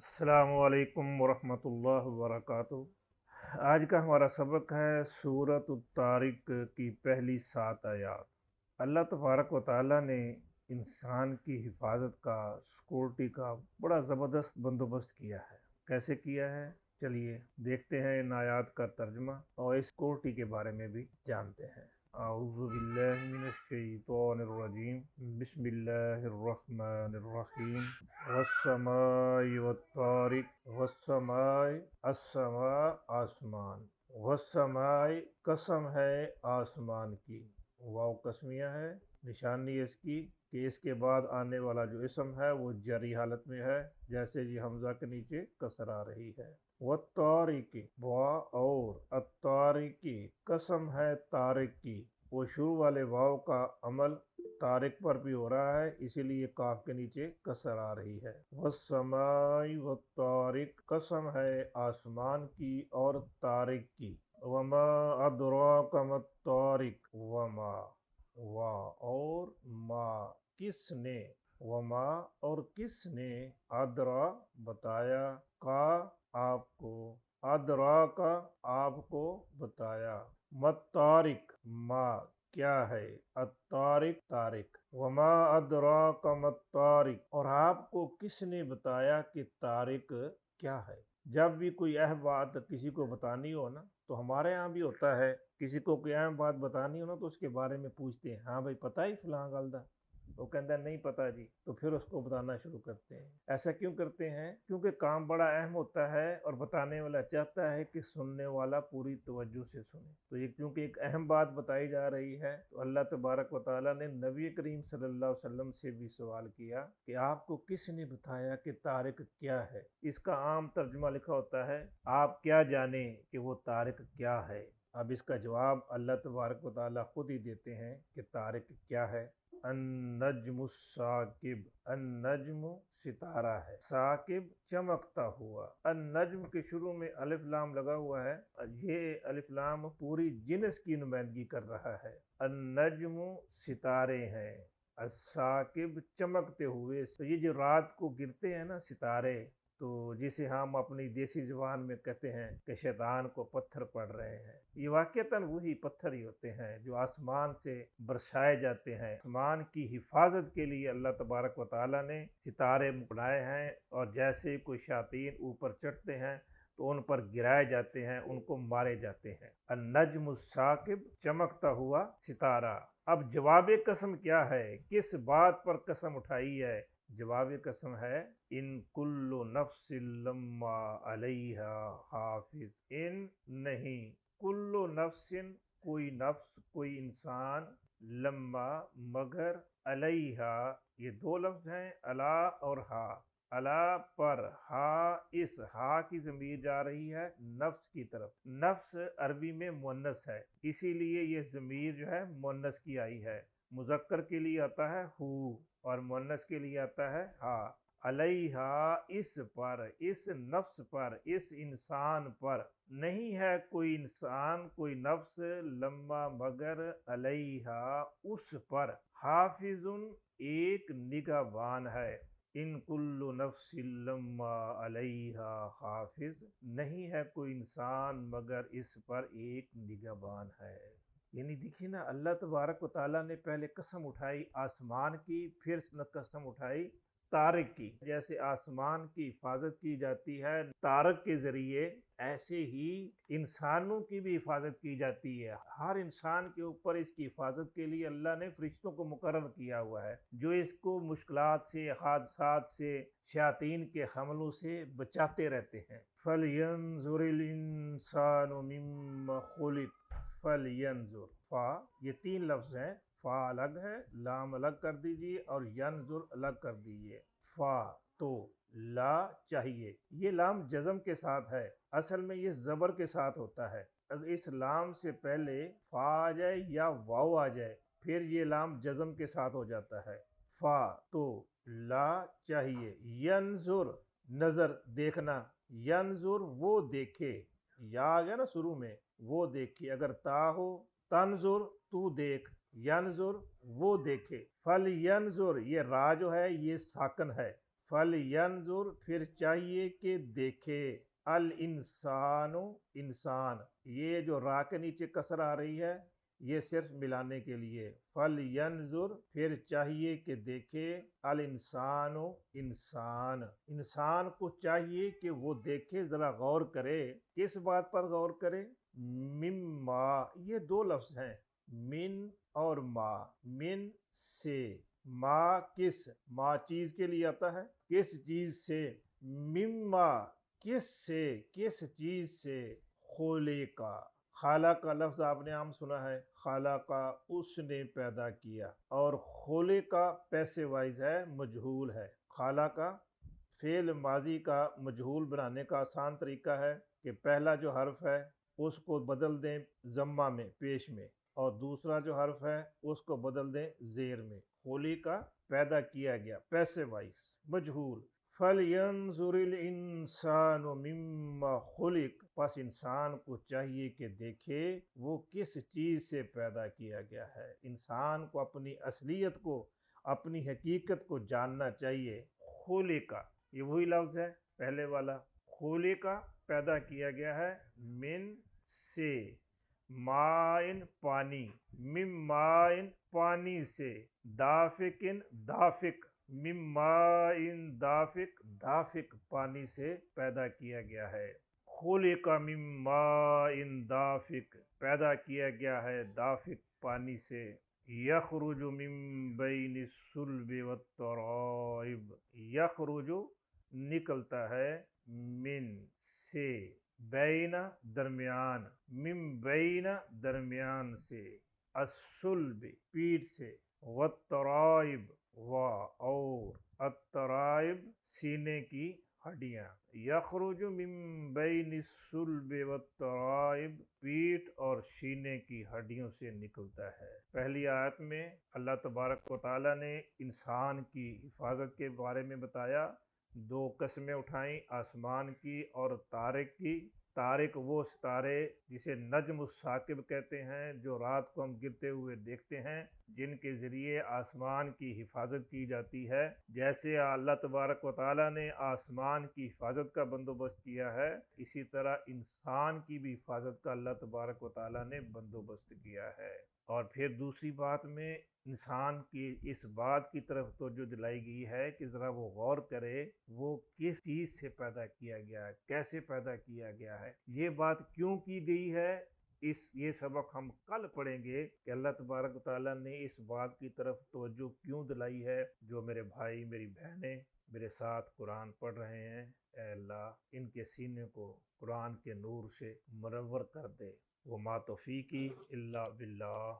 अस्सलामु अलैकुम वरहमतुल्लाहि वबरकातुहू। आज का हमारा सबक है सूरत तारिक की पहली 7 आयत। अल्लाह तबारक व तआला ने इंसान की हिफाजत का, सिक्योरिटी का बड़ा ज़बरदस्त बंदोबस्त किया है। कैसे किया है, चलिए देखते हैं इन आयात का तर्जुमा और इस सिक्योरिटी के बारे में भी जानते हैं। अऊज़ु बिल्लाहि मिनश शैतानिर रजीम, बिस्मिल्लाहिर रहमानिर रहीम। वस्समाइ वत्तारिक, वस्समाइ अस्समा आसमान, वस्समाइ कसम है आसमान की। वाव कसमिया है। निशानी इसकी कि इसके बाद आने वाला जो इसम है वो जरी हालत में है, जैसे जी हमजा के नीचे कसर आ रही है। वत्तारिकी और अत्तारिकी कसम है तारिक की। वो शुरू वाले वाव का अमल तारिक पर भी हो रहा है, इसीलिए काफ के नीचे कसर आ रही है। वस्समाई वत्तारिक कसम है आसमान की और तारिक की। वमा अदराका मत्तारिक, वमा वा और मा किसने, वमा और किसने, अदरा बताया, का आपको, अदरा का आपको बताया, मत्तारिक मा क्या है, अत्तारिक तारिक, वमा अदरा का मत्तारिक और आपको किसने बताया कि तारिक क्या है। जब भी कोई अहम बात किसी को बतानी हो ना, तो हमारे यहाँ भी होता है, किसी को कोई अहम बात बतानी हो ना तो उसके बारे में पूछते हैं, हाँ भाई पता ही फलां गल दा। वो कहता है नहीं पता जी, तो फिर उसको बताना शुरू करते हैं। ऐसा क्यों करते हैं? क्योंकि काम बड़ा अहम होता है और बताने वाला चाहता है कि सुनने वाला पूरी तवज्जो से सुने। तो ये क्योंकि एक अहम बात बताई जा रही है, तो अल्लाह तबारक व तआला ने नबी करीम सल्लल्लाहु अलैहि वसल्लम से भी सवाल किया कि आपको किसने बताया कि तारिक क्या है। इसका आम तर्जुमा लिखा होता है, आप क्या जाने कि वो तारिक क्या है। अब इसका जवाब अल्लाह तबारक व तआला खुद ही देते हैं कि तारिक क्या है। अन्नज्मु साकिब, अन्नज्मु सितारा है, साकिब चमकता हुआ। अन्नज्म के शुरू में अलिफ लाम लगा हुआ है, ये अलिफ लाम पूरी जिन्स की नुमाइंदगी कर रहा है। अन्नज्मु सितारे हैं, साकिब चमकते हुए। तो ये जो रात को गिरते हैं ना सितारे, तो जिसे हम अपनी देसी जुबान में कहते हैं कि शैतान को पत्थर पड़ रहे हैं, ये वाकईतन वही पत्थर ही होते हैं जो आसमान से बरसाए जाते हैं। आसमान की हिफाजत के लिए अल्लाह तबारक व तआला ने सितारे बनाए हैं, और जैसे कोई शातीन ऊपर चढ़ते हैं तो उन पर गिराए जाते हैं, उनको मारे जाते हैं। अन्नज्मु साकिब चमकता हुआ सितारा। अब जवाब कसम क्या है, किस बात पर कसम उठाई है? जवाब कसम है, इन कुल्लु नफ्सिन लम्मा अलैहा हाफिज, इन नहीं, कुल्लु नफ्सिन कोई नफ्स, कोई इंसान, लम्मा मगर, अलैहा ये दो लफ्ज हैं, अला और हा। अला पर, हा इस हा की ज़मीर जा रही है नफ्स की तरफ। नफ्स अरबी में मुन्नस है, इसीलिए ये ज़मीर जो है मुन्नस की आई है। मुज़क्कर के लिए आता है हु और मुन्नस के लिए आता है हा। अलैहा इस पर, इस नफ्स पर, इस इंसान पर, नहीं है कोई इंसान कोई नफ्स, लम्मा मगर, अलैहा उस पर, हाफिजुन एक निगहबान है। इन कुल्लु नफ्सिन लम्मा अलैहा हाफिज, नहीं है कोई इंसान मगर इस पर एक निगहबान है। यानी देखिए ना, अल्लाह तबारक व तआला ने पहले कसम उठाई आसमान की, फिर कसम उठाई तारक की। जैसे आसमान की हिफाजत की जाती है तारक के जरिए, ऐसे ही इंसानों की भी हिफाजत की जाती है। हर इंसान के ऊपर इसकी हिफाजत के लिए अल्लाह ने फरिश्तों को मुकर्रर किया हुआ है, जो इसको मुश्किलात से, हादसात से, शयातीन के हमलों से बचाते रहते हैं। फलयंजुरिल इंसानु मिम्मा खुलिक, फलयंजुर, फा ये तीन लफ्ज हैं, फा अलग है, लाम अलग कर दीजिए और यंजुर अलग कर दीजिए। फा तो ला चाहिए, ये लाम जज़म के साथ है, असल में ये ज़बर के साथ होता है। अगर इस लाम से पहले फा आ जाए या वाव आ जाए, फिर ये लाम जज़म के साथ हो जाता है। फा तो ला चाहिए, यंजुर नजर देखना, यंजुर वो देखे, या आ गया ना शुरू में, वो देखे। अगर ता हो तंजुर तू देख, यंजुर वो देखे। फल यंजुर ये रा जो है ये साकन है, फल यंजुर फिर चाहिए कि देखे, अल इंसानो इंसान, ये जो रा के नीचे कसर आ रही है ये सिर्फ मिलाने के लिए, फल यंजुर फिर चाहिए कि देखे, अल इंसानो इंसान, इंसान को चाहिए कि वो देखे, जरा गौर करे। किस बात पर गौर करे? मिम्मा, ये दो लफ्ज हैं, मिन और मा। मिन से, मा किस, मा चीज के लिए आता है, किस चीज से, मिम्मा किस से, किस चीज से, खोले का, खाला का लफ्ज आपने आम सुना है, खाला का उसने पैदा किया, और खोले का पैसे वाइज है, मजहूल है। खाला का फेल माजी का मजहूल बनाने का आसान तरीका है कि पहला जो हर्फ है उसको बदल दें जम्मा में, पेश में, और दूसरा जो हर्फ है उसको बदल दें जेर में। होली का पैदा किया गया, पैसे वाइज, मजहूल। फल यंजुरिल इंसान मिम्मा खुलिक, बस इंसान को चाहिए कि देखे वो किस चीज से पैदा किया गया है। इंसान को अपनी असलियत को, अपनी हकीकत को जानना चाहिए। खोले का, ये वही लफ्ज है पहले वाला, खोले का पैदा किया गया है, मिन से, माइन पानी, मिम माइन पानी से, दाफिकिन दाफिक, मिम माइन दाफिक, दाफिक पानी से पैदा किया गया है। खोले का मिम माइन दाफिक, पैदा किया गया है दाफिक पानी से। यखरुजु मिन बैनि सुल्बि वत्तराइब, यखरुजु निकलता है, मिन से, बैना दरमियान, मिम बैना दरमियान से, असुल्ब पीठ से, वत्तराइब वा और, अत्तराइब सीने की हड्डियां। यखरुज मिन बैनि सुल्ब वत्तराइब, पीठ और सीने की हड्डियों से निकलता है। पहली आयत में अल्लाह तबारक व तआला ने इंसान की हिफाजत के बारे में बताया, दो कस्में उठाई, आसमान की और तारिक की। तारिक वो सितारे जिसे नजम साकिब कहते हैं, जो रात को हम गिरते हुए देखते हैं, जिनके ज़रिए आसमान की हिफाजत की जाती है। जैसे अल्लाह तबारक व तआला ने आसमान की हिफाजत का बंदोबस्त किया है, इसी तरह इंसान की भी हिफाजत का अल्लाह तबारक व तआला ने बंदोबस्त किया है। और फिर दूसरी बात में इंसान की इस बात की तरफ तवज्जो दिलाई गई है कि ज़रा वो गौर करे वो किस चीज़ से पैदा किया गया है, कैसे पैदा किया गया है, ये बात क्यों की गई है। ये सबक हम कल पढ़ेंगे कि अल्लाह तबारक व तआला ने इस बात की तरफ तवज्जो क्यों दिलाई है। जो मेरे भाई मेरी बहनें मेरे साथ कुरान पढ़ रहे हैं, ऐ अल्लाह इनके सीने को कुरान के नूर से मुनव्वर कर दे। वो मा तौफीकी इल्ला बिल्लाह।